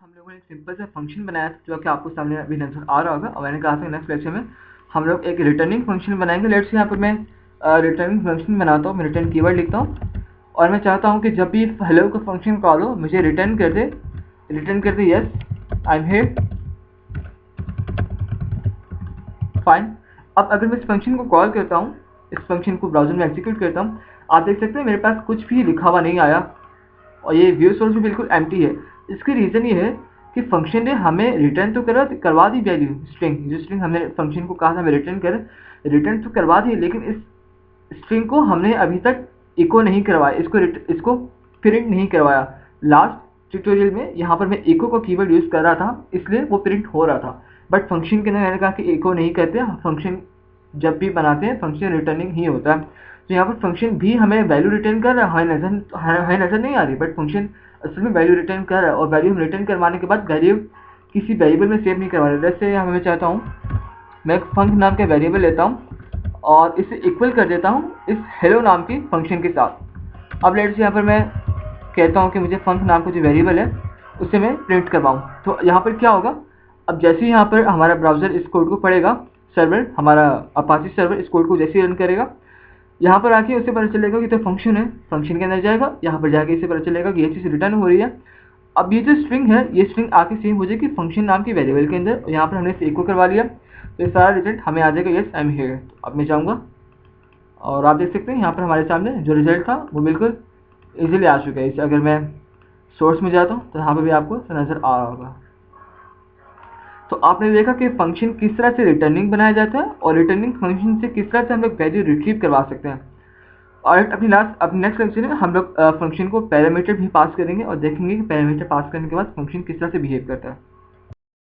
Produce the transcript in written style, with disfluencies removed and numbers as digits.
हम लोगों ने एक सिंपल सा फंक्शन बनाया था जो कि आपको सामने अभी नजर आ रहा होगा। और मैंने कहा था नेक्स्ट लेक्चर में हम लोग एक रिटर्निंग फंक्शन बनाएंगे। लेट्स यहाँ पर मैं रिटर्निंग फंक्शन बनाता हूँ, मैं रिटर्न कीवर्ड लिखता हूँ और मैं चाहता हूँ कि जब भी हेलो का फंक्शन कॉल हो मुझे रिटर्न कर दे yes I am here, fine. अब अगर मैं इस फंक्शन को कॉल करता हूँ, इस फंक्शन को ब्राउजर में एग्जीक्यूट करता हूँ, आप देख सकते हैं मेरे पास कुछ भी लिखा हुआ नहीं आया और ये व्यू सोर्स भी बिल्कुल एम्प्टी है। इसकी रीज़न ये है कि फंक्शन ने हमें रिटर्न तो करवा दी वैल्यू स्ट्रिंग, जो स्ट्रिंग हमने फंक्शन को कहा था हमें रिटर्न तो करवा दी, लेकिन इस स्ट्रिंग को हमने अभी तक इको नहीं करवाया, इसको प्रिंट नहीं करवाया। लास्ट ट्यूटोरियल में यहाँ पर मैं इको का कीवर्ड यूज़ कर रहा था, इसलिए वो प्रिंट हो रहा था। बट फंक्शन के अंदर मैंने कहा कि इको नहीं करते, फंक्शन जब भी बनाते हैं फंक्शन रिटर्निंग ही होता है। तो यहाँ पर फंक्शन भी हमें वैल्यू रिटर्न कर रहा है, हमें नज़र नहीं आ रही, बट फंक्शन असल में वैल्यू रिटर्न कर रहा है। और वैल्यू हम रिटर्न करवाने के बाद वैल्यू किसी वेरिएबल में सेव नहीं करवा रहे। जैसे यहाँ मैं चाहता हूँ मैं एक फंक नाम का वेरिएबल लेता हूँ और इसे इक्वल कर देता हूँ इस हेलो नाम की फंक्शन के साथ। अब लेट्स यहाँ पर मैं कहता हूँ कि मुझे फंक नाम का जो वेरिएबल है उसे मैं प्रिंट करवाऊँ। तो यहाँ पर क्या होगा, अब जैसे ही यहाँ पर हमारा ब्राउज़र इस कोड को पढ़ेगा, सर्वर हमारा अपाची सर्वर इस कोड को जैसे ही रन करेगा, यहाँ पर आके उसे पता चलेगा कि तो फंक्शन है, फंक्शन के अंदर जाएगा, यहाँ पर जाके इसे पता चलेगा कि ये चीज़ रिटर्न हो रही है। अब ये जो स्ट्रिंग है ये स्ट्रिंग आके सेव हो जाएगी फंक्शन नाम के वेरिएबल के अंदर, और यहाँ पर हमने इसे इको करवा लिया तो ये सारा रिजल्ट हमें आ जाएगा यस आई एम हियर। तो अब मैं जाऊँगा और आप देख सकते हैं यहाँ पर हमारे सामने जो रिजल्ट था वो बिल्कुल ईजिली आ चुका है। इसे अगर मैं सोर्स में जाता हूँ तो यहाँ पर भी आपको नज़र आ रहा होगा। तो आपने देखा कि फंक्शन किस तरह से रिटर्निंग बनाया जाता है और रिटर्निंग फंक्शन से किस तरह से हम लोग वैल्यू रिट्रीव करवा सकते हैं। और अपनी नेक्स्ट लेक्चर में हम लोग फंक्शन को पैरामीटर भी पास करेंगे और देखेंगे कि पैरामीटर पास करने के बाद फंक्शन किस तरह से बिहेव करता है।